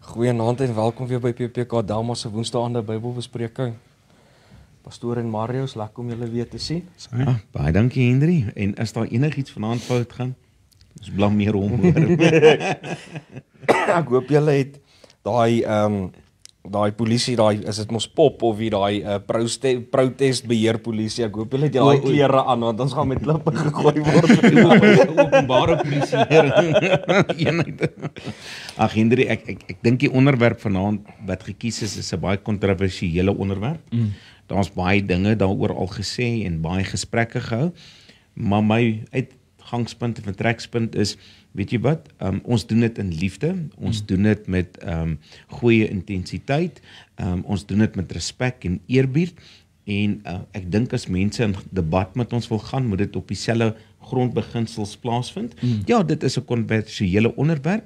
Goeienaand en welkom weer by PPK Delma se Woensdaande Bybelbespreking. Pastoor en Mario, is lekker om julle weer te sien. Baie dankie Henry. En as daar enigiets vanaand fout gaan, ons blameer hom hoor. Ek hoop julle het daai polisie, is dit mos pop of wie daai protestbeheer polisie. Ek hoop julle het daai klere aan want ons gaan met klippe gegooi word. Openbare polisie eenheid. Ag Henry, ek dink die onderwerp vanaand wat gekies is 'n baie kontroversiële onderwerp. Daar's baie dinge daaroor al gesê en baie gesprekke gehou, maar my uitgangspunt en vertrekspunt is, weet jy wat, ons doen dit in liefde, ons doen dit met goeie intensiteit, ons doen dit met respek en eerbied, en ek dink as mense in debat met ons wil gaan, moet dit op dieselfde grondbeginsels plaasvind. Ja, dit is 'n kontroversiële onderwerp,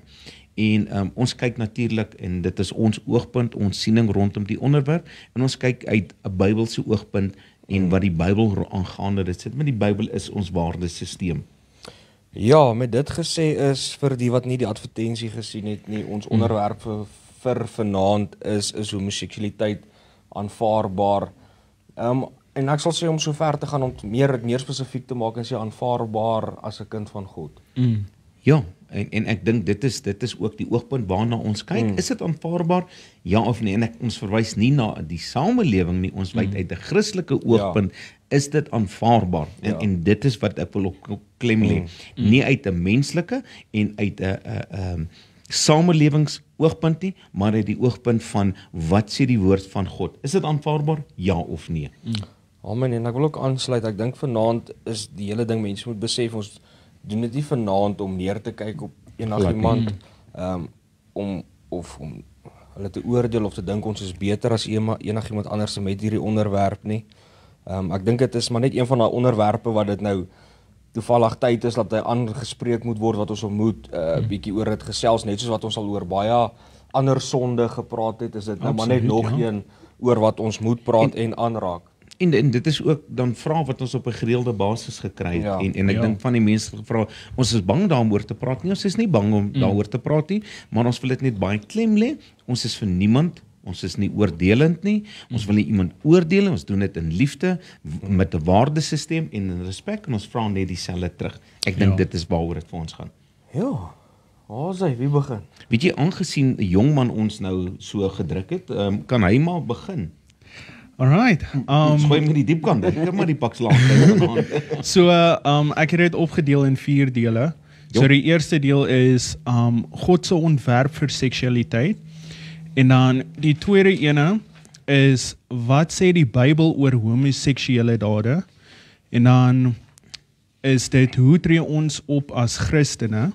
en ons kyk natuurlik, en dit is ons oogpunt, ons siening rondom die onderwerp, en ons kyk uit 'n Bybelse oogpunt, en wat die Bybel aangaande dit sit met die Bybel is ons waardesisteem. Ja, met dit gesê is, vir die wat nie die advertensie gesien het nie, ons onderwerp vir vanaand is homoseksualiteit aanvaarbaar. En ek sal sê om so ver te gaan om meer spesifiek te maak, is jy aanvaarbaar as 'n kind van God? Ja, en ek dink dit is ook die oogpunt waarna ons kyk. Is dit aanvaarbaar? Ja of nee? En ons verwys nie na die samelewing nie, ons wys uit 'n Christelike oogpunt, is dit aanvaarbaar? En dit is wat ek wil op klem lê. Nie uit 'n menslike en uit 'n samelewingsoogpunt nie, maar uit die oogpunt van wat sê die woord van God. Is dit aanvaarbaar? Ja of nee? Amen, en ek wil ook aansluit, ek dink vanaand is die hele ding, mense moet besef, ons doen dit nie vanaand om neer te kyk op enigiemand, om hulle te oordeel of te dink ons is beter as enigiemand anders met hierdie onderwerp nie. Ek dink dit is maar net een van daai onderwerpe wat dit nou toevallig tyd is dat hy aangespreek moet word, wat ons moet bietjie oor dit gesels, net soos wat ons al oor baie ander sonde gepraat het, is dit nou maar net nog een oor wat ons moet praat en aanraak. En dit is ook dan vrae wat ons op 'n gereelde basis gekry het, en ek dink van die mense gevra, ons is bang daaroor te praat nie, ons is nie bang om daaroor te praat nie, maar ons wil dit net baie klem lê, ons is vir niemand, ons is nie oordelend nie, ons wil nie iemand oordeel, ons doen dit in liefde, met 'n waardesisteem en in respek, en ons vra net dieselfde terug. Ek dink dit is waaroor dit vir ons gaan. Ja, wie begin? Weet jy, aangesien 'n jong man ons nou so gedruk het, kan hy maar begin. Alright. Gooi met die diepkant, ek maar die pak slaag. So, ek het dit opgedeel in 4 dele. So die eerste deel is God se ontwerp vir seksualiteit. En dan die tweede ene is wat sê die Bybel oor homoseksuele dade? En dan is dit hoe tree ons op as Christene?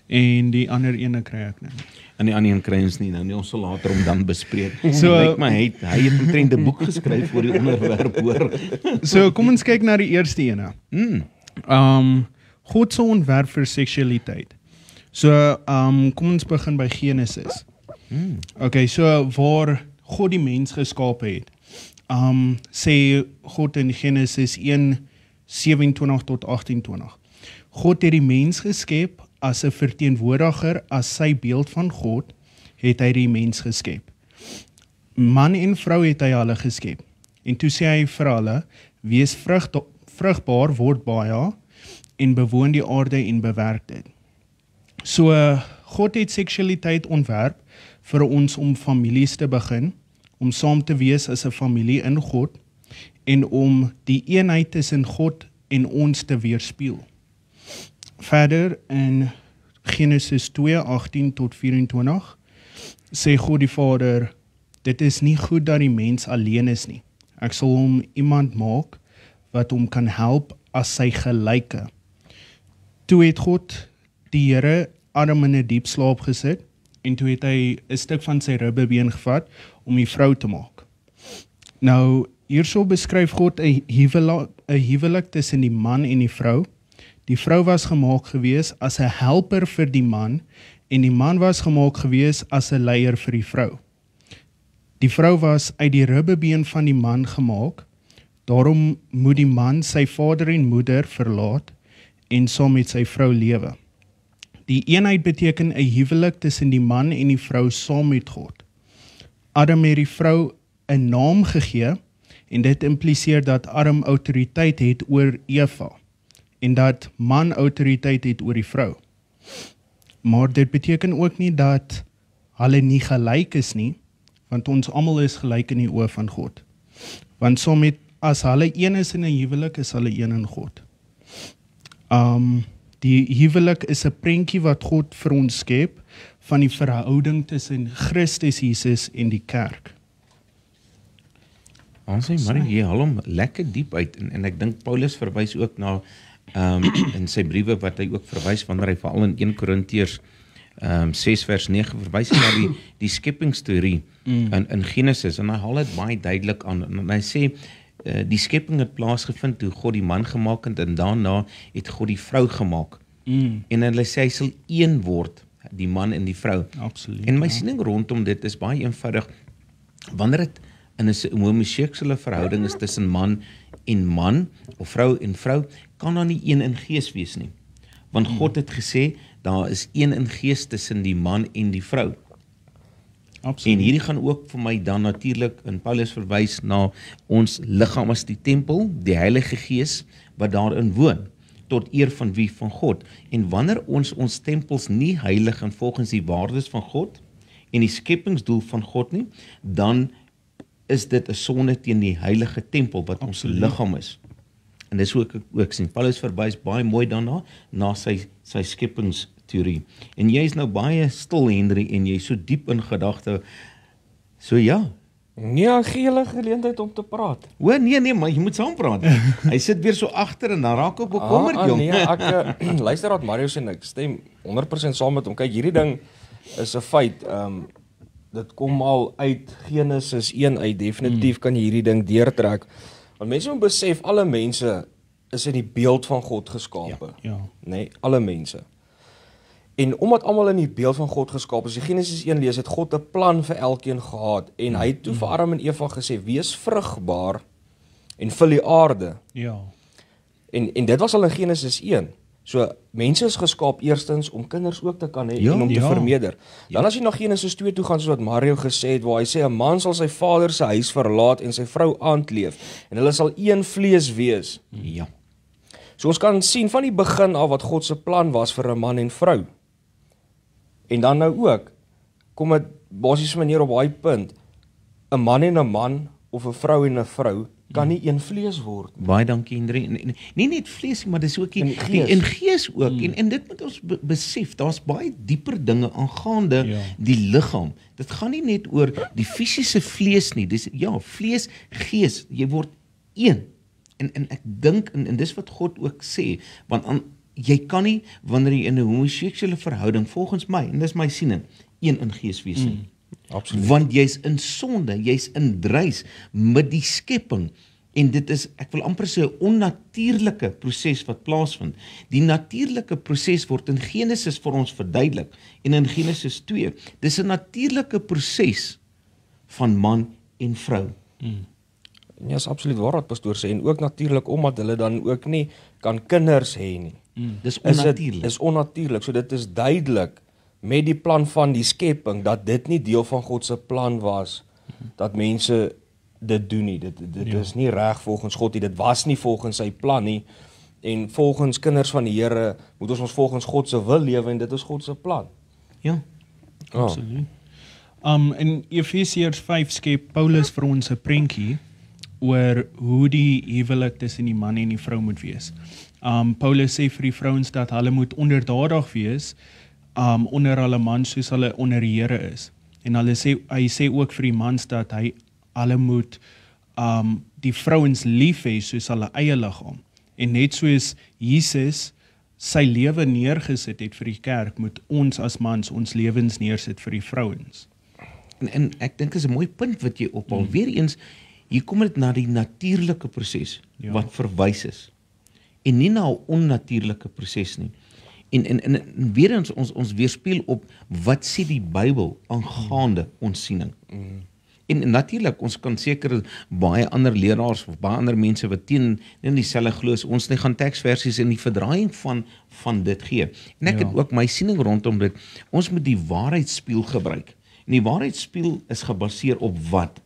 En die ander ene kry ek nou. En die ander een kry ons nie nou nie, ons sal later om dan bespreek. So lyk my hy het omtrent 'n boek geskryf oor die onderwerp hoor. So kom ons kyk na die eerste ene. God se ontwerp vir seksualiteit. So kom ons begin by Genesis. Okay, so waar God die mens geskaap het. Sê God in Genesis 1:27 tot 28. God het die mens geskep as 'n verteenwoordiger, as sy beeld van God, het hy die mens geskep. Man en vrou het hy hulle geskep. En toe sê hy vir hulle, wees vrugbaar, word baie, en bewoon die aarde en bewerk dit. So, God het seksualiteit ontwerp vir ons om families te begin, om saam te wees as 'n familie in God, en om die eenheid tussen God en ons te weerspieël. Verder in Genesis 2:18 tot 24 sê God die Vader, dit is nie goed dat die mens alleen is nie. Ek sal hom iemand maak wat hom kan help as sy gelyke. Toe het God die Here Adam in 'n diep slaap gesit, en toe het hy 'n stuk van sy ribbebeen gevat om die vrou te maak. Nou, hierso beskryf God 'n huwelik tussen die man en die vrou. Die vrou was gemaak gewees as 'n helper vir die man, en die man was gemaak gewees as 'n leier vir die vrou. Die vrou was uit die ribbebeen van die man gemaak, daarom moet die man sy vader en moeder verlaat en saam met sy vrou lewe. Die eenheid beteken 'n huwelik tussen die man en die vrou saam met God. Adam het die vrou 'n naam gegee en dit impliseer dat Adam autoriteit het oor Eva en dat man autoriteit het oor die vrou. Maar dit beteken ook nie dat hulle nie gelyk is nie, want ons almal is gelyk in die oë van God. Want as hulle een is in 'n huwelik, is hulle een in God. Die huwelik is 'n prentjie wat God vir ons skep van die verhouding tussen Christus Jesus en die kerk. Ons sê maar jy haal hom lekker diep uit en ek dink Paulus verwys ook na in sy briewe wat hy ook verwys wanneer hy veral in 1 Korintiërs 6 vers 9 verwys hy na die skepingsteorie in Genesis en hy haal dit baie duidelik aan en hy sê die skepping het plaasgevind toe God die man gemaak het en daarna het God die vrou gemaak. En hulle sê hy sal een word, die man en die vrou. Absoluut. En my siening rondom dit is baie eenvoudig. Wanneer dit in 'n homoseksuele verhouding is tussen man en man of vrou en vrou, kan daar nie een in gees wees nie. Want God het gesê daar is een in gees tussen die man en die vrou. Absoluut. En hierdie gaan ook vir my dan natuurlik in Paulus verwys na ons liggaam as die tempel, die Heilige Gees wat daarin woon, tot eer van wie? Van God. En wanneer ons tempels nie heilig en volgens die waardes van God en die skepingsdoel van God nie, dan is dit 'n sonde teen die heilige tempel wat ons liggaam is. En dis hoe ek ook sien. Paulus verwys baie mooi daarna na sy skepingsteorie. En jy is nou baie stil, Henry, en jy is so diep in gedagte. So ja. Nee, gee julle geleentheid om te praat. O nee, maar jy moet saam praat. Hy sit weer so agter en dan raak op bekommerd, jong. Nee, ek luister wat Mario sê en ek stem 100% saam met hom. Kyk, hierdie ding is 'n feit. Dit kom al uit Genesis 1 uit. Definitief kan jy hierdie ding deurtrek. Want mense moet besef, alle mense is in die beeld van God geskape. Ja. Nee, alle mense. En omdat almal in die beeld van God geskaap is, as jy Genesis 1 lees, het God 'n plan vir elkeen gehad. En hy het toe vir Adam en Eva gesê, wees vrugbaar en vul die aarde. Ja. En dit was al in Genesis 1. So, mense is geskaap eerstens om kinders ook te kan hê Ja, en om te ja. vermeerder. Dan as jy na Genesis 2 toe gaan, soos wat Mario gesê het, waar hy sê, 'n man sal sy vader se huis verlaat en sy vrou aandleef, en hulle sal een vlees wees. Ja. So ons kan sien van die begin af wat God se plan was vir 'n man en vrou. En dan nou ook, kom dit basies meneer op daai punt, 'n man en 'n man, of 'n vrou en 'n vrou, kan nie een vlees word. Baie dankie, Henry. Nie net vlees nie, maar dis ook In gees. in gees ook. En dit moet ons besef, daar's baie dieper dinge aangaande Ja. die liggaam. Dit gaan nie net oor die fisiese vlees nie. Dis vlees, gees, jy word een. En ek dink en dis wat God ook sê, want jy kan nie wanneer jy in 'n homoseksuele verhouding volgens my, en dis my siening, een in gees wees nie. Absoluut. Want jy's in sonde, jy's in druis met die skepping en dit is, ek wil amper sê 'n onnatuurlike proses wat plaasvind. Die natuurlike proses word in Genesis vir ons verduidelik en in Genesis 2. Dis 'n natuurlike proses van man en vrou. Ja, is absoluut waar wat pastoor sê en ook natuurlik omdat hulle dan ook nie kan kinders hê nie. Dis Is onnatuurlik. is onnatuurlik. So dit is duidelik met die plan van die skepping dat dit nie deel van God se plan was dat mense dit doen nie. Dit is nie reg volgens God nie. Dit was nie volgens sy plan nie. En volgens kinders van die Here moet ons volgens God se wil lewe en dit is God se plan. Ja. Absoluut. In Efesiërs 5 skep Paulus vir ons 'n prentjie oor hoe die huwelik tussen die man en die vrou moet wees. Paulus sê vir die vrouens dat hulle moet onderdanig wees onder hulle man soos hulle onder die Here is. En hy sê ook vir die mans dat hulle moet die vrouens lief hê soos hulle eie liggaam. En net soos Jesus sy lewe neergesit het vir die kerk, moet ons as mans ons lewens neersit vir die vrouens. En ek dink is 'n mooi punt wat jy ophaal. Weereens, hier kom dit na die natuurlike proses wat verwys is. En nie na 'n onnatuurlike proses nie. En weer ons weerspieël op wat sê die Bybel aangaande ons siening. En natuurlik, ons kan seker baie ander leraars of baie ander mense wat teen in dieselfde glo as ons nie gaan teksversies in die verdraaiing van dit gee. En ek het ook my siening rondom dit. Ons moet die waarheidsspieël gebruik. En die waarheidsspieël is gebaseer op wat?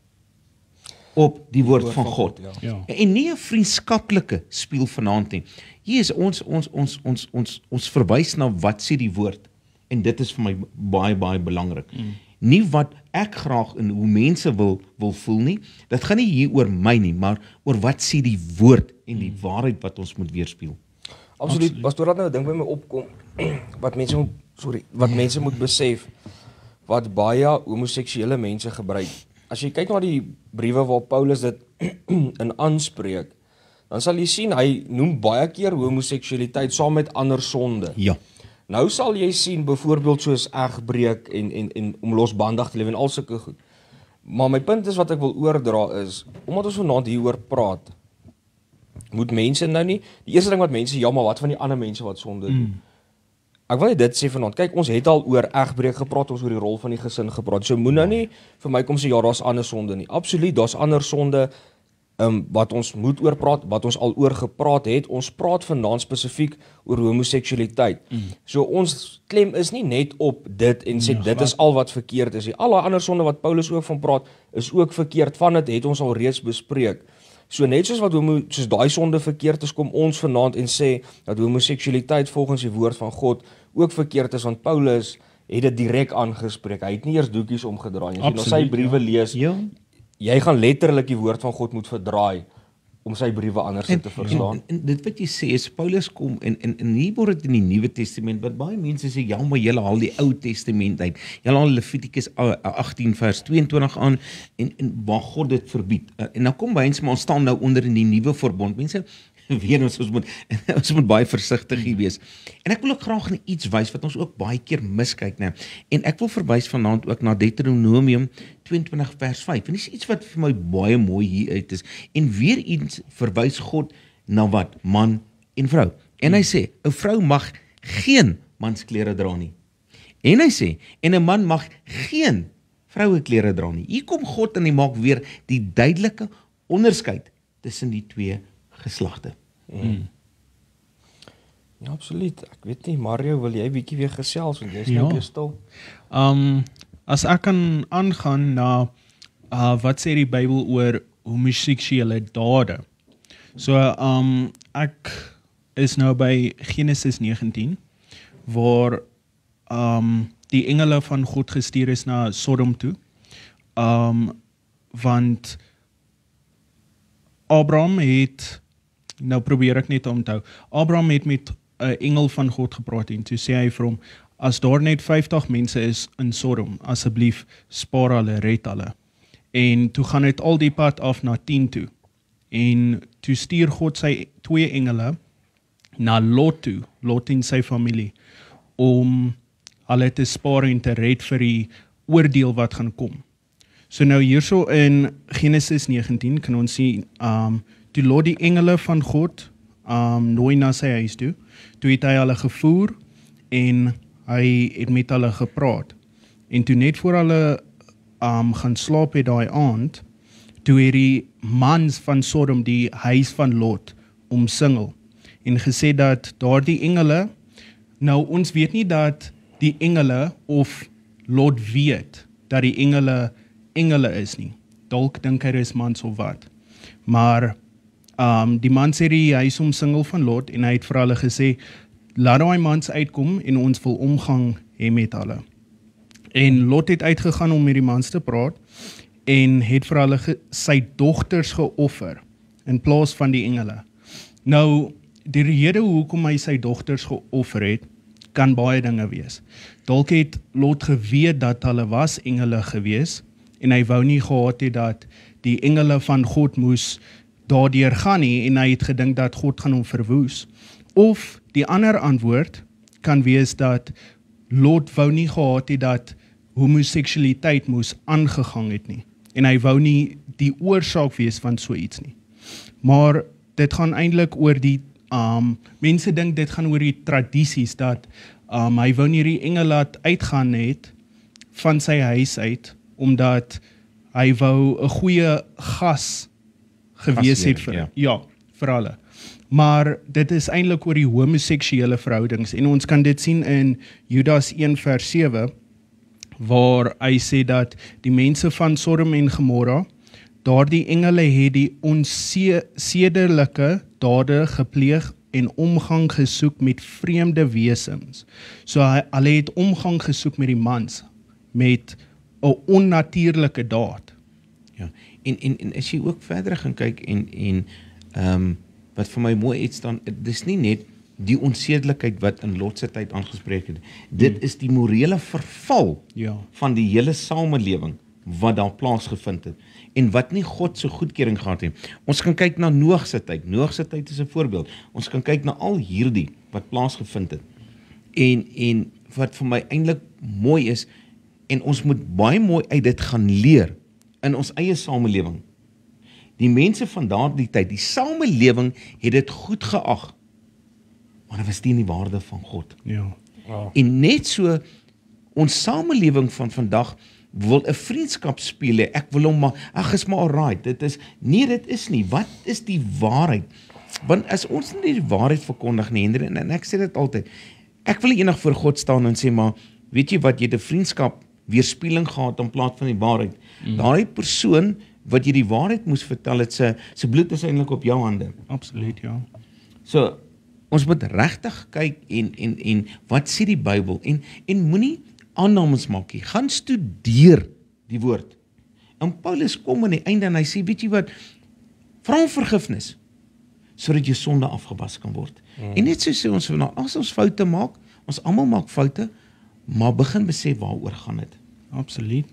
Op die woord van God. En nie 'n vriendskaplike spieël vanaand nie. Hier is ons verwys na wat sê die woord. En dit is vir my baie belangrik. Nie wat ek graag en hoe mense wil voel nie. Dit gaan nie hier oor my nie, maar oor wat sê die woord en die waarheid wat ons moet weerspieël. Absoluut. Pastoor, laat nou 'n ding by my opkom wat mense moet besef wat baie homoseksuele mense gebruik. As jy kyk na die briewe waar Paulus dit in aanspreek, dan sal jy sien hy noem baie keer homoseksualiteit saam met ander sonde. Ja. Nou sal jy sien byvoorbeeld soos egbreek en om losbandig te lewe en al sulke goed. Maar my punt is wat ek wil oordra is, omdat ons vanaand hieroor praat, moet mense nou nie, die eerste ding wat mense, ja, maar wat van die ander mense wat sonde doen? Ek wil net dit sê vanaand, kyk, ons het al oor egbreek gepraat, ons oor die rol van die gesin gepraat, so moet nou nie vir my kom sê, ja, daar's ander sonde nie. Absoluut, daar's ander sonde, wat ons moet oor praat, wat ons al oor gepraat het. Ons praat vanaand spesifiek oor homoseksualiteit. So ons klem is nie net op dit en sê dit is al wat verkeerd is. Al die ander sonde wat Paulus ook van praat, is ook verkeerd. Van dit het ons al reeds bespreek. So net soos wat soos daai sonde verkeerd is, kom ons vanaand en sê dat homoseksualiteit volgens die woord van God ook verkeerd is, want Paulus het dit direk aangespreek. Hy het nie eers doekies omgedraai nie. As jy na sy briewe lees, jy gaan letterlik die woord van God moet verdraai om sy briewe anders te verstaan. En dit wat jy sê is, Paulus kom, en hier word dit in die Nuwe Testament, wat baie mense sê, ja, maar julle haal die Ou Testament uit. Julle haal Levitikus 18 vers 22 aan, en waar God dit verbied. En dan kom baie, maar ons staan nou onder in die Nuwe Verbond. Mense, weet ons moet baie versigtig wees. En ek wil ook graag na iets wys wat ons ook baie keer miskyk, né? En ek wil verwys vanaand ook na Deuteronomium 22 vers 5. En dis iets wat vir my baie mooi hier uit is. En weer eens verwys God na wat? Man en vrou. En hy sê, 'n vrou mag geen mansklere dra nie. En hy sê, en 'n man mag geen vroueklere dra nie. Hier kom God en hy maak weer die duidelike onderskeid tussen die twee geslagte. Ja, absoluut. Ek weet nie, Mario, wil jy bietjie weer gesels, want jy is nou weer stil. As ek kan aangaan na wat sê die Bybel oor homoseksuele dade. So, ek is nou by Genesis 19, waar die engele van God gestuur is na Sodom toe, want Abraham het, nou probeer ek net onthou, Abraham het met 'n engel van God gepraat en toe sê hy vir hom, as daar net 50 mense is in Sodom, asseblief spaar hulle, red hulle. En toe gaan het al die pad af na 10 toe. En toe stuur God sy 2 engele na Lot toe, Lot en sy familie, om hulle te spaar en te red vir die oordeel wat gaan kom. So nou hierso in Genesis 19 kan ons sien, toe Lot die engele van God nooi na sy huis toe het hy hulle gevoer en hy het met hulle gepraat. En toe net voor hulle gaan slaap het daai aand, toe het die mans van Sodom die huis van Lot omsingel en gesê dat daardie engele, nou ons weet nie dat die engele of Lot weet dat die engele is nie. Dalk dink hy is mans of wat. Maar die mans het die huis omsingel van Lot en hy het vir hulle gesê, laat daai mans uitkom en ons wil omgang hê met hulle. En Lot het uitgegaan om met die mans te praat en het vir hulle sy dogters geoffer in plaas van die engele. Nou, die rede hoekom hy sy dogters geoffer het, kan baie dinge wees. Dalk het Lot geweet dat hulle was engele gewees en hy wou nie gehad het dat die engele van God moes daardeur gaan nie en hy het gedink dat God gaan hom verwoes. Of die ander antwoord kan wees dat Lot wou nie gehad het dat homoseksualiteit moes aangegang het nie. En hy wou nie die oorsaak wees van so iets nie. Maar dit gaan eintlik oor die, mense dink dit gaan oor die tradisies, dat hy wou nie die engel laat uitgaan het van sy huis uit, omdat hy wou 'n goeie gas gewees het vir, vir hulle. Maar dit is eintlik oor die homoseksuele verhoudings en ons kan dit sien in Judas 1 vers 7 waar hy sê dat die mense van Sodom en Gomorra, daardie engele het die onsedelike dade gepleeg en omgang gesoek met vreemde wesens. So hulle het omgang gesoek met die mans met 'n onnatuurlike daad. Ja. En as jy ook verder gaan kyk en wat vir my mooi uitstaan, dis nie net die onsedelikheid wat in Lot se tyd aangespreek het. Dit is die morele verval van die hele samelewing wat daar plaasgevind het en wat nie God se goedkeuring gehad het. Ons kan kyk na Noag se tyd. Noag se tyd is 'n voorbeeld. Ons kan kyk na al hierdie wat plaasgevind het. En wat vir my eintlik mooi is, en ons moet baie mooi uit dit gaan leer in ons eie samelewing. Die mense van daardie tyd, die samelewing het dit goed geag, maar dit was teen die waarde van God. Ja. Wow. En net so, ons samelewing van vandag wil 'n vriendskap speel, ek wil hom maar, is maar alright, dit is nie, wat is die waarheid? Want as ons nie die waarheid verkondig nie, en ek sê dit altyd, ek wil eendag voor God staan en sê, maar, weet jy wat, jy het 'n vriendskap weerspieëling gehad in plaas van die waarheid. Daardie persoon, wat jy die waarheid moes vertel, het sy bloed is eintlik op jou hande. Absoluut, ja. So, ons moet regtig kyk en wat sê die Bybel, en moenie aannames maak nie, gaan studeer die woord. En Paulus kom aan die einde en hy sê, weet jy wat, vra om vergifnis, sodat jou sonde afgewas kan word. En net so sê ons vandag, as ons foute maak, ons almal maak foute, maar begin besef waaroor gaan dit. Absoluut.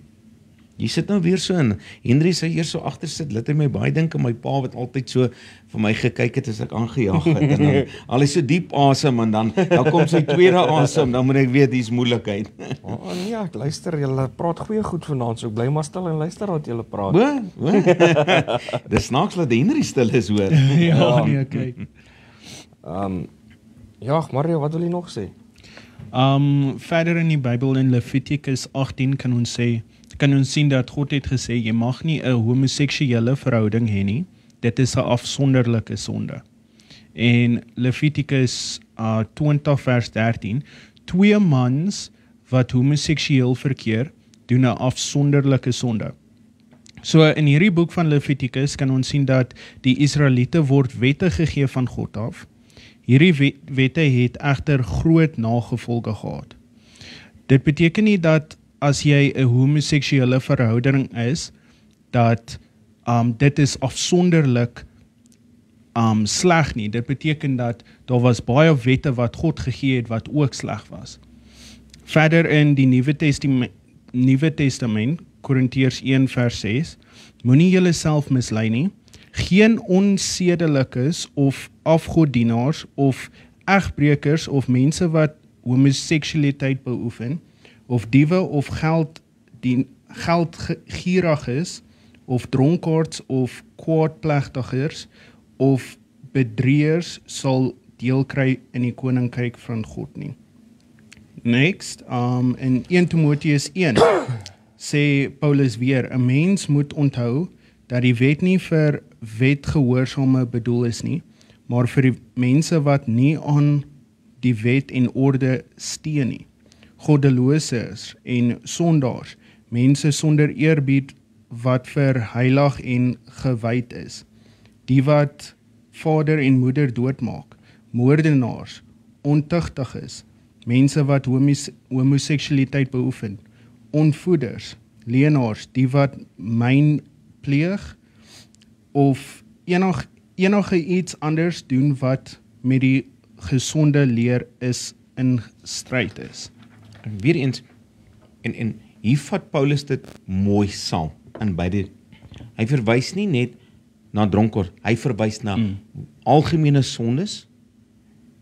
Jy sit nou weer so in, Henry sê eers so agter sit, laat hy my baie dink aan my pa wat altyd so vir my gekyk het as ek aangejaag het, en dan al hy so diep asem, en dan kom sy tweede asem, dan moet ek weet, die is moeilikheid. Nee, ek luister, julle praat goeie goed vanaand, so ek bly maar stil en luister wat julle praat. Dis snaaks dat Henry stil is, hoor. Ja, nee, kyk. Ja, Mario, wat wil jy nog sê? Verder in die Bybel in Levitikus 18 kan ons sien dat God het gesê, jy mag nie 'n homoseksuele verhouding hê nie, dit is 'n afsonderlike sonde. En Levitikus 20 vers 13, 2 mans wat homoseksueel verkeer, doen 'n afsonderlike sonde. So in hierdie boek van Levitikus kan ons sien dat die Israeliete word wette gegee van God af. Hierdie wette het egter groot nagevolge gehad. Dit beteken nie dat as jy 'n homoseksuele verhouding is, dat dit is afsonderlik sleg nie. Dit beteken dat daar was baie wette wat God gegee het wat ook sleg was. Verder in die Nuwe Testament, Korintiërs 1 vers 6, moenie julleself mislei nie. Geen onsedelikes of afgoddienaars of egbreekers of mense wat homoseksualiteit beoefen, of diewe of geldgierig is, of dronkaards of kwaadplegtigers, of bedrieërs sal deel kry in die koninkryk van God nie. Next, in 1 Timoteus 1 sê Paulus weer, 'n mens moet onthou dat die wet nie vir wetgehoorsame bedoel is nie, maar vir die mense wat nie aan die wet en orde steun nie. Goddeloses en sondaars, mense sonder eerbied wat vir heilig en gewyd is, die wat vader en moeder doodmaak, moordenaars, ontuchtig is, mense wat homoseksualiteit beoefen, onvoeders, leenaars, die wat myn pleeg, of enige iets anders doen wat met die gesonde leer is in stryd is. En weer eens, en hier vat Paulus dit mooi saam in beide. Hy verwys nie net na dronkaard, hy verwys na algemene sondes,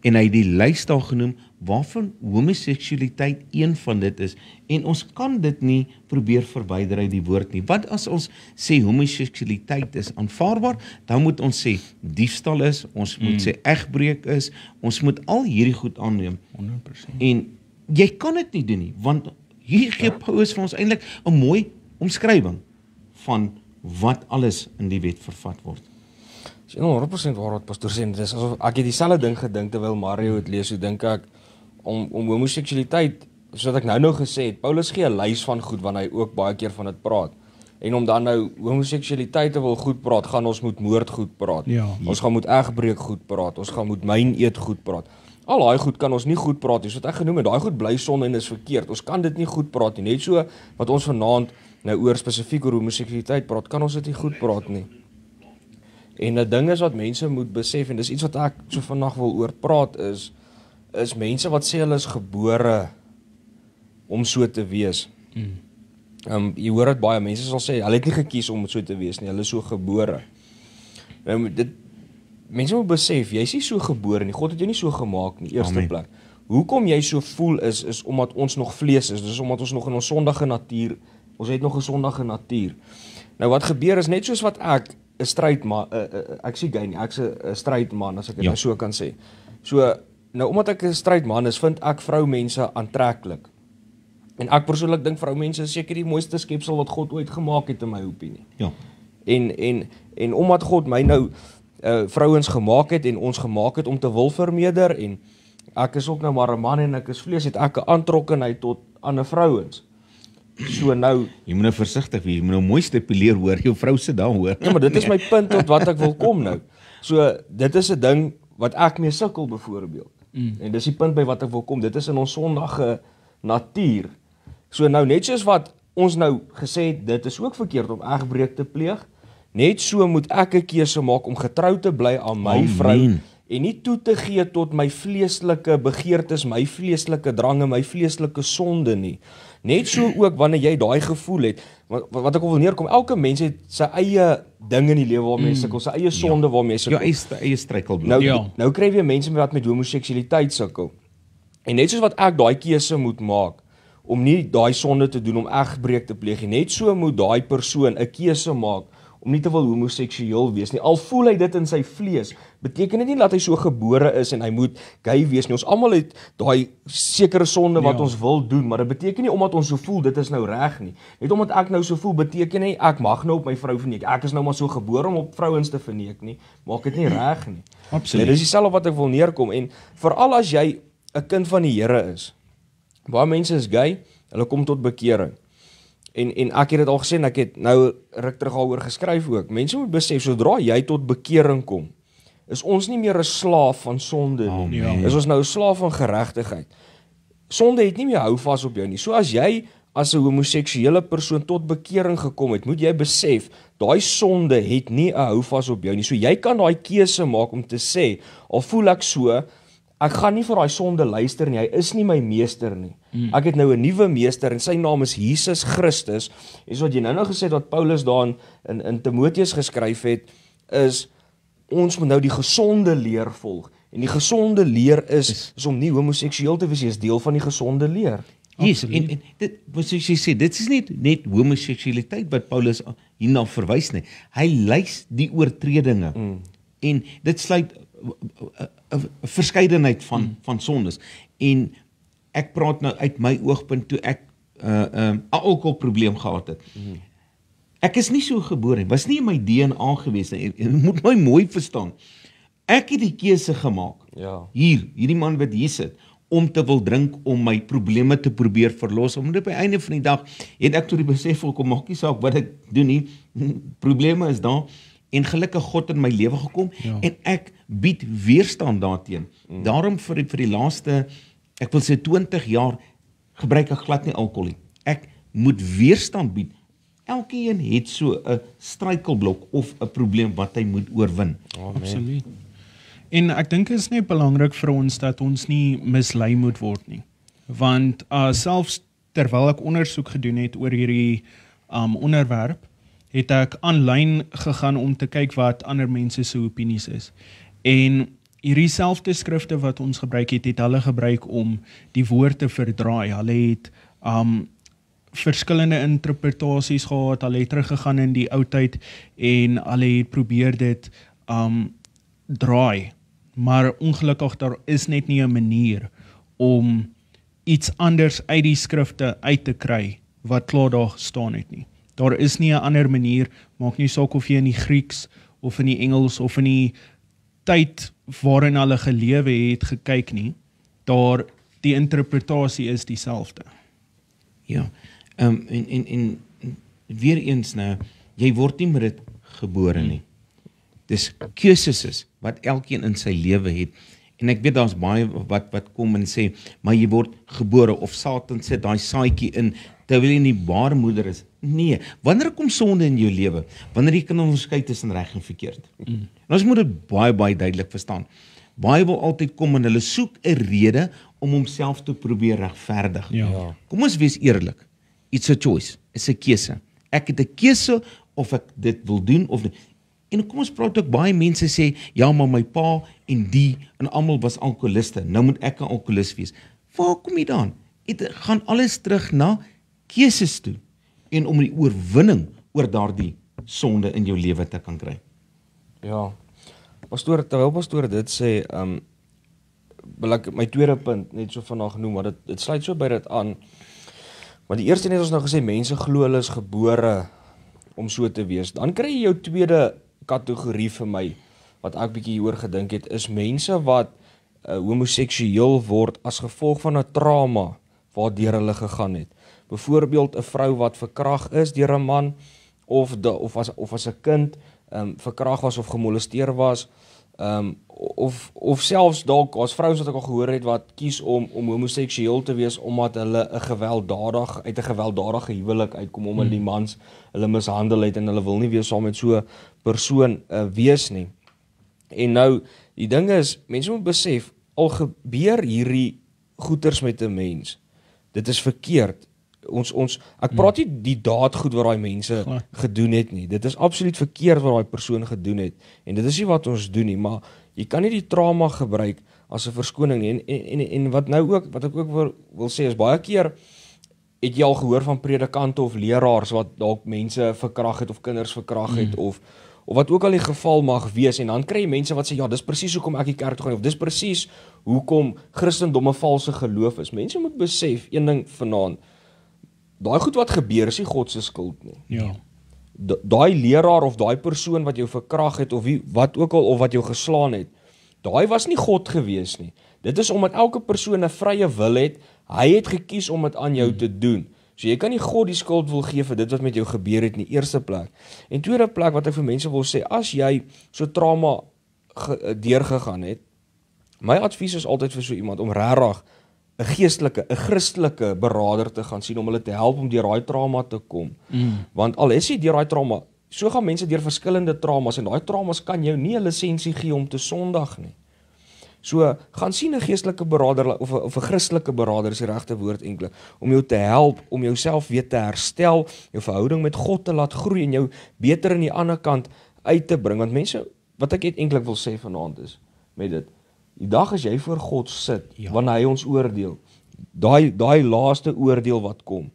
en hy het die lys daar genoem, waarvan homoseksualiteit een van dit is, en ons kan dit nie probeer verwyder uit die woord nie. Wat as ons sê homoseksualiteit is aanvaarbaar, dan moet ons sê diefstal is, ons moet sê egbreek is, ons moet al hierdie goed aanneem. 100%. En jy kan dit nie doen nie, want hier gee Paulus vir ons eintlik 'n mooi omskrywing van wat alles in die wet vervat word. Dis 100% waar wat pastoor sê. Dis asof ek het dieselfde ding gedink terwyl Mario het lees. Hoe dink ek om homoseksualiteit, soos ek nou gesê het, Paulus gee 'n lys van goed wanneer hy ook baie keer van dit praat. En om dan nou homoseksualiteit te wil goed praat, gaan ons moet moord goed praat. Ja. Ons gaan moet egbreek goed praat. Ons gaan moet myn eet goed praat. Al daai goed kan ons nie goed praat nie. So wat ek genoem het, daai goed bly sonde en is verkeerd. Ons kan dit nie goed praat nie. Net so wat ons vanaand nou oor spesifiek oor homoseksualiteit praat, kan ons dit nie goed praat nie. En 'n ding is wat mense moet besef, en dis iets wat ek so vandag wil oor praat, is mense wat sê hulle is gebore om so te wees. Jy hoor dit baie, mense sal sê, hulle het nie gekies om so te wees nie, hulle is so gebore. Mense moet besef, jy is nie so gebore nie, God het jou nie so gemaak nie, eerste plek. Hoekom jy so voel is omdat ons nog vlees is, dis omdat ons nog in ons sondige natuur, ons het nog 'n sondige natuur. Nou wat gebeur is net soos wat ek 'n strydman, ek sê gay nie, ek's 'n strydman as ek dit nou so kan sê. So nou omdat ek 'n strydman is, vind ek vroumense aantreklik. En ek persoonlik dink vroumense is seker die mooiste skepsel wat God ooit gemaak het in my opinie. Ja. En omdat God my nou vrouens gemaak het en ons gemaak het om te wil vermeerder en ek is ook nou maar 'n man en ek is vlees, het ek 'n aantrokkenheid tot ander vrouens. So nou, jy moet nou versigtig wees, jy moet nou mooi stipuleer hoor, jou vrou sit daar hoor. Ja, maar dit is my punt tot wat ek wil kom nou. So dit is 'n ding wat ek mee sukkel byvoorbeeld. En dis die punt by wat ek wil kom. Dit is in ons sondige natuur. So nou net soos wat ons nou gesê het, dit is ook verkeerd om egbreek te pleeg. Net so moet ek 'n keuse maak om getrou te bly aan my vrou en nie toe te gee tot my vleeslike begeertes, my vleeslike drange, my vleeslike sonde nie. Net so ook wanneer jy daai gevoel het, wat ek wil neerkom, elke mens het sy eie ding in die lewe waarmee hy sukkel, sy eie sonde waarmee hy sukkel. Jou eie struikelblok. Nou kry jy mense wat met homoseksualiteit sukkel. En net soos wat ek daai keuse moet maak om nie daai sonde te doen, om egbreek te pleeg nie, net so moet daai persoon 'n keuse maak om nie te wil homoseksueel wees nie. Al voel hy dit in sy vlees, beteken dit nie dat hy so gebore is en hy moet gay wees nie. Ons almal het daai sekere sonde wat ons wil doen, maar dit beteken nie omdat ons so voel dit is nou reg nie. Net omdat ek nou so voel beteken nie ek mag nou op my vrou verneek. Ek is nou maar so gebore om op vrouens te verneek nie. Maak dit nie reg nie. Absoluut. Dis dieselfde wat ek wil neerkom en veral as jy 'n kind van die Here is. Baie mense is gay, hulle kom tot bekering. En ek het dit al gesê en ek het nou ruk terug daaroor geskryf ook. Mense moet besef, sodra jy tot bekering kom, is ons nie meer 'n slaaf van sonde nie. Is ons nou 'n slaaf van geregtigheid. Sonde het nie meer hou vas op jou nie. So as jy as 'n homoseksuele persoon tot bekering gekom het, moet jy besef, daai sonde het nie 'n hou vas op jou nie. So jy kan daai keuse maak om te sê, al voel ek so, ek gaan nie vir daai sonde luister nie, hy is nie my meester nie. Ek het nou 'n nuwe meester en sy naam is Jesus Christus. En so wat jy nou gesê het wat Paulus daar in Timoteus geskryf het, is ons moet nou die gesonde leer volg. En die gesonde leer is om nie homoseksueel te wees, is deel van die gesonde leer. Yes, en dit wat jy sê, dit is net homoseksualiteit wat Paulus hierna verwys nie. Hy lys die oortredinge. En dit sluit 'n verskeidenheid van sondes. En ek praat nou uit my oogpunt toe ek 'n alkoholprobleem gehad het. Ek is nie so gebore nie, was nie in my DNA gewees nie. Jy moet my mooi verstaan. Ek het die keuse gemaak. Hierdie man wat hier sit, om te wil drink, om my probleme te probeer verlos. Omdat op die einde van die dag het ek tot die besef gekom, maak nie saak wat ek doen nie, probleme is daar. En gelukkig God in my lewe gekom en ek bied weerstand daarteen. Daarom vir die laaste, ek wil sê 20 jaar, gebruik ek glad nie alkohol nie. Ek moet weerstand bied. Elkeen het so 'n struikelblok of 'n probleem wat hy moet oorwin. Absoluut. En ek dink dit is net belangrik vir ons dat ons nie mislei moet word nie. Want selfs terwyl ek ondersoek gedoen het oor hierdie onderwerp, het ek aanlyn gegaan om te kyk wat ander mense se opinies is. En hierdie selfde skrifte wat ons gebruik het hulle gebruik om die woord te verdraai. Hulle het verskillende interpretasies gehad, hulle het teruggegaan in die oudheid en hulle het probeer dit draai. Maar ongelukkig daar is net nie 'n manier om iets anders uit die skrifte uit te kry wat klaar daar gestaan het nie. Daar is nie 'n ander manier, maak nie saak of jy in die Grieks of in die Engels of in die tyd waarin hulle gelewe het gekyk nie. Die interpretasie is dieselfde. Ja, en weer eens nou, jy word nie met dit gebore nie. Dis keuses is wat elkeen in sy lewe het. En ek weet daar's baie wat kom en sê, maar jy word gebore of Satan sit daai saadjie in terwyl jy in die baarmoeder is. Nee, wanneer kom sonde in jou lewe? Wanneer jy kan onderskei tussen reg en verkeerd. En ons moet dit baie duidelik verstaan. Baie wil altyd kom en hulle soek 'n rede om homself te probeer regverdig. Ja. Kom ons wees eerlik. It's a choice, is 'n keuse. Ek het 'n keuse of ek dit wil doen of nie. En kom ons praat ook baie mense sê, ja, maar my pa en die en almal was alkoholiste. Nou moet ek 'n alkoholist wees. Waar kom jy dan? Dit gaan alles terug na keuses toe en om die oorwinning oor daardie sonde in jou lewe te kan kry. Ja. Terwyl pastoor dit sê, wil ek my tweede punt net so vanaand genoem, maar dit sluit so by dit aan. Maar die eerste net ons nou gesê, mense glo hulle is gebore om so te wees. Dan kry jy jou tweede kategorie vir my, wat ek bietjie hieroor gedink het, is mense wat homoseksueel word as gevolg van 'n trauma waardeur hulle gegaan het. Byvoorbeeld 'n vrou wat verkragt is deur 'n man, of as 'n kind verkragt was of gemolesteer was, of selfs dalk as vrouens wat ek al gehoor het wat kies om homoseksueel te wees omdat hulle uit 'n gewelddadige huwelik uitkom, omdat die mans hulle mishandel het en hulle wil nie weer saam met so 'n persoon wees nie. En nou, die ding is, mense moet besef, al gebeur hierdie goeters met 'n mens, dit is verkeerd. Ek praat nie die daad goed wat daai mense gedoen het nie. Dit is absoluut verkeerd wat daai persoon gedoen het. En dit is nie wat ons doen nie, maar jy kan nie die trauma gebruik as 'n verskoning nie. En wat ek ook wil sê is, baie keer het jy al gehoor van predikante of leraars wat dalk mense verkragt het of kinders verkragt het of wat ook al die geval mag wees, en dan kry jy mense wat sê, ja, dis presies hoekom ek die kerk toe gaan, of dis presies hoekom Christendom 'n valse geloof is. Mense moet besef, een ding vanaand, daai goed wat gebeur is nie God se skuld nie. Ja. Daai leraar of daai persoon wat jou verkragt het of wat ook al of wat jou geslaan het, daai was nie God gewees nie. Dit is omdat elke persoon 'n vrye wil het. Hy het gekies om dit aan jou te doen. So jy kan nie God die skuld wil gee vir dit wat met jou gebeur het in die eerste plek. En tweede plek wat ek vir mense wil sê, as jy so trauma deurgegaan het, my advies is altyd vir so iemand om regtig 'n Christelike beraader te gaan sien om hulle te help om deur daai trauma te kom. Want al is jy deur daai trauma, so gaan mense deur verskillende traumas en daai traumas kan jou nie 'n lisensie gee om te sondig nie. So gaan sien 'n geestelike beraader of 'n Christelike beraader is die regte woord eintlik, om jou te help om jouself weer te herstel, jou verhouding met God te laat groei en jou beter in die ander kant uit te bring. Want mense, wat ek eintlik wil sê vanaand is met dit, die dag as jy voor God sit, wanneer hy ons oordeel, daai laaste oordeel wat kom,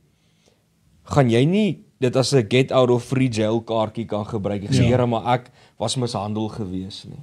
gaan jy nie dit as 'n get out of free jail kaartjie kan gebruik. Ek sê, Here, maar ek was mishandel gewees nie.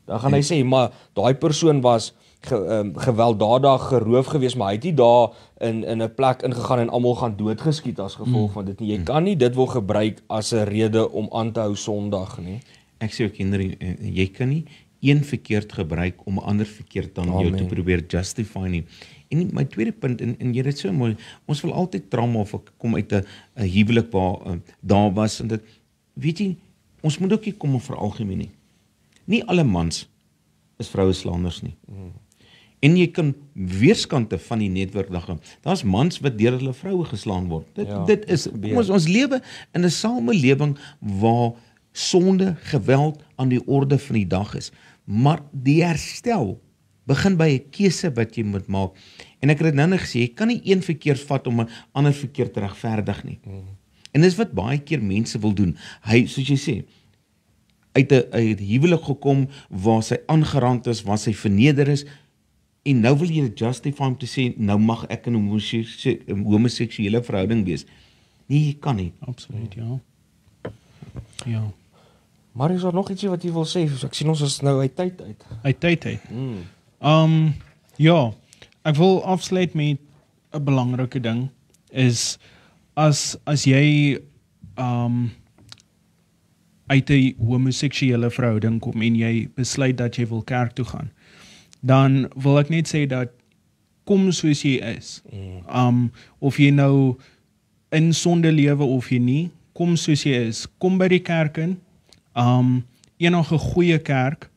Dan gaan hy sê, maar daai persoon was gewelddadig geroof gewees, maar hy het nie daar in 'n plek ingegaan en almal gaan doodgeskiet as gevolg van dit nie. Jy kan nie dit wil gebruik as 'n rede om aan te hou sondig nie. Ek sê ook, kinders, jy kan nie een verkeerd gebruik om 'n ander verkeerd dan jou te probeer justify nie. En my tweede punt, en jy het dit so mooi, ons wil altyd trauma of ek kom uit 'n huwelik waar daar was en dit, weet jy, ons moet ook nie kom en veralgemeen nie. Nie alle mans is vroueslanders nie. En jy kan weerskante van die netwerk dag. Daar's mans wat deur hulle vroue geslaan word. Dit is, ons lewe in 'n samelewing waar sonde, geweld aan die orde van die dag is. Maar die herstel begin by 'n keuse wat jy moet maak. En ek het nou net gesê, jy kan nie een verkeerd vat om 'n ander verkeerd te regverdig nie. En dis wat baie keer mense wil doen. Hy, soos jy sê, uit 'n huwelik gekom waar sy aangerand is, waar sy verneder is, en nou wil jy dit justify om te sê, nou mag ek in 'n homoseksuele verhouding wees. Nee, jy kan nie. Absoluut, ja. Maar is daar nog ietsie wat jy wil sê? Ek sien ons is nou uit tyd uit. Uit tyd uit. Ja, ek wil afsluit met 'n belangrike ding, is as jy uit 'n homoseksuele verhouding kom en jy besluit dat jy wil kerk toe gaan, dan wil ek net sê dat kom soos jy is. Of jy nou in sonde lewe of jy nie, kom soos jy is. Kom by die kerk in. Enige goeie kerk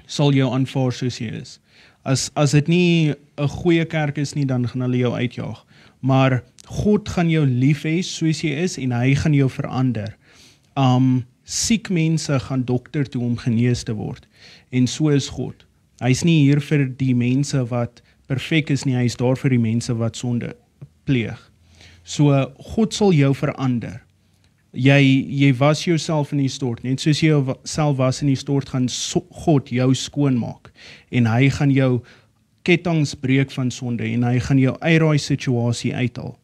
sal jou aanvaar soos jy is. As dit nie 'n goeie kerk is nie, dan gaan hulle jou uitjaag. Maar God gaan jou lief hê soos jy is en hy gaan jou verander. Siek mense gaan dokter toe om genees te word. En so is God. Hy's nie hier vir die mense wat perfek is nie, hy's daar vir die mense wat sonde pleeg. So God sal jou verander. Jy was jouself in die stort, net soos jy jouself was in die stort, gaan God jou skoonmaak. En hy gaan jou kettinge breek van sonde en hy gaan jou uit daai situasie uithaal.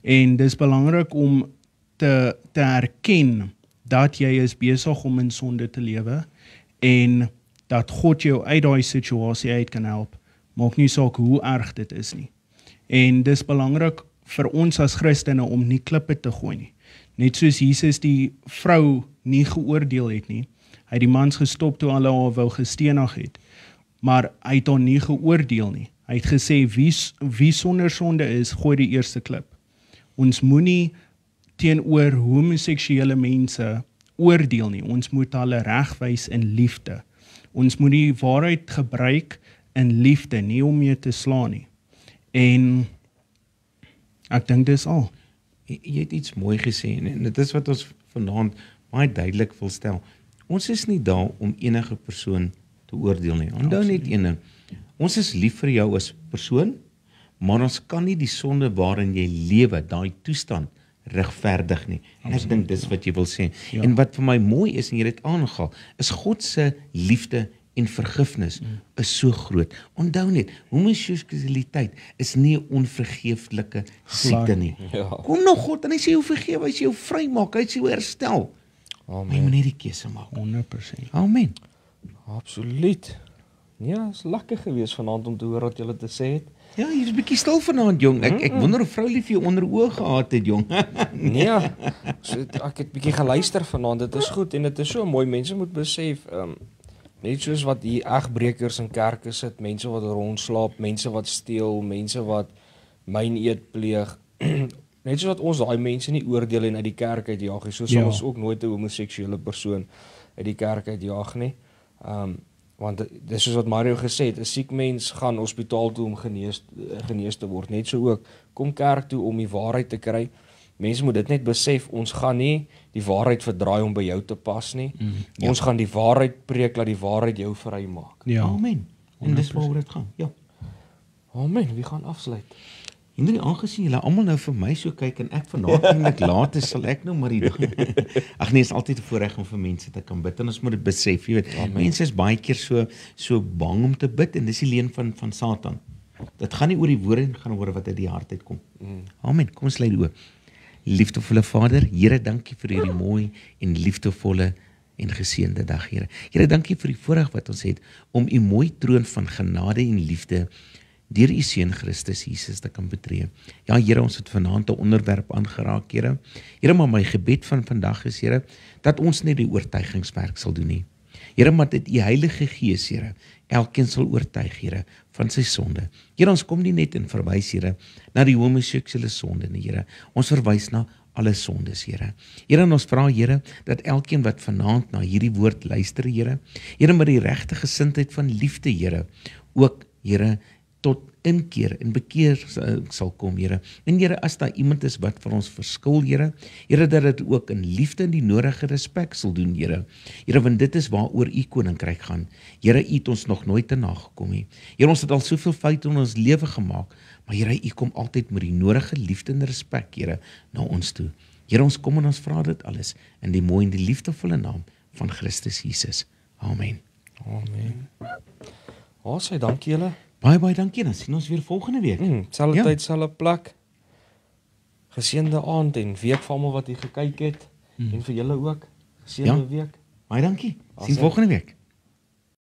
En dis belangrik om te erken dat jy is besig om in sonde te lewe en dat God jou uit daai situasie uit kan help. Maak nie saak hoe erg dit is nie. En dis belangrik vir ons as Christene om nie klippe te gooi nie. Net soos Jesus die vrou nie geoordeel het nie. Hy het die mans gestop toe hulle haar wou gestenig het. Maar hy het haar nie geoordeel nie. Hy het gesê wie sonder sonde is, gooi die eerste klip. Ons moenie teenoor homoseksuele mense oordeel nie. Ons moet hulle regwys in liefde. Ons moet die waarheid gebruik in liefde, nie om mee te slaan nie. En ek dink dis al. Jy het iets mooi gesê en dit is wat ons vanaand baie duidelik wil stel. Ons is nie daar om enige persoon te oordeel nie. Onthou net een ding. Ons is lief vir jou as persoon, maar ons kan nie die sonde waarin jy lewe, daai toestand regverdig nie. En ek dink dis wat jy wil sê. Ja. En wat vir my mooi is en jy het aangehaal, is God se liefde en vergifnis is so groot. Onthou net, homoseksualiteit is nie 'n onvergeeflike siekte nie. Ja. Kom nou God en hy sê jou vergewe, hy sê jou vrymaak, hy sê jou herstel. Maar jy moet net die keuse maak. 100%. Amen. Absoluut. Ja, is lekker geweest vanaand om te hoor wat julle te sê het. Ja, jy's 'n bietjie stil vanaand, jong. Ek wonder of vrou lief jou onder oë gehad het, jong. Nee, so ek het bietjie geluister vanaand. Dit is goed en dit is so mooi. Mense moet besef, net soos wat hier egbrekers in kerke sit, mense wat rondslaap, mense wat steel, mense wat myneet pleeg. Net soos wat ons daai mense nie oordeel en uit die kerk uitjaag nie, so sal ons ook nooit 'n homoseksuele persoon uit die kerk uitjaag nie. Want dis soos wat Mario gesê het, 'n siek mens gaan hospitaal toe om genees te word. Net so ook, kom kerk toe om die waarheid te kry. Mense moet dit net besef, ons gaan nie die waarheid verdraai om by jou te pas nie. Ons gaan die waarheid preek, laat die waarheid jou vry maak. Ja. Amen. En dis waaroor dit gaan. Ja. Amen. Wie gaan afsluit? Hierdie aangesien julle almal nou vir my so kyk en ek vanaand eintlik laat is, sal ek nou maar die ag nee, is altyd 'n voorreg om vir mense te kan bid en ons moet dit besef, jy weet. Amen. Mense is baie keer so bang om te bid en dis die leuen van Satan. Dit gaan nie oor die woorde nie, gaan oor wat uit die hart uitkom. Amen. Kom ons sluit die oë. Liefdevolle Vader, Here, dankie vir hierdie mooi en liefdevolle en geseënde dag, Here. Here, dankie vir die voorreg wat ons het om u mooi troon van genade en liefde deur u seun Christus Jesus te kan betree. Ja, Here, ons het vanaand 'n onderwerp aangeraak, Here. Here, maar my gebed van vandag is, Here, dat ons net die oortuigingswerk sal doen nie. Here, maar dit u Heilige Gees, Here, elkeen sal oortuig, Here, van sy sonde. Here, ons kom nie net en verwys, Here, na die homoseksuele sonde nie, Here. Ons verwys na alle sondes, Here. Here, en ons vra, Here, dat elkeen wat vanaand na hierdie woord luister, Here, Here, met die regte gesindheid van liefde, Here, ook, Here, tot inkeer en bekeer sal kom, Here. En Here, as daar iemand is wat vir ons verskil, Here, Here, dat dit ook in liefde en die nodige respek sal doen, Here. Here, want dit is waaroor u koninkryk gaan. Here, u het ons nog nooit te nagekom nie. Here, ons het al soveel foute in ons lewe gemaak, maar Here, u kom altyd met die nodige liefde en respek, Here, na ons toe. Here, ons kom en ons vra dit alles in die mooi en die liefdevolle naam van Christus Jesus. Amen. Amen. Sê dankie julle. Baie dankie, dan sien ons weer volgende week. Selfde tyd, selfde plek. Geseënde aand en week vir almal wat hier gekyk het en vir julle ook. Geseënde week. Baie dankie. Sien volgende week.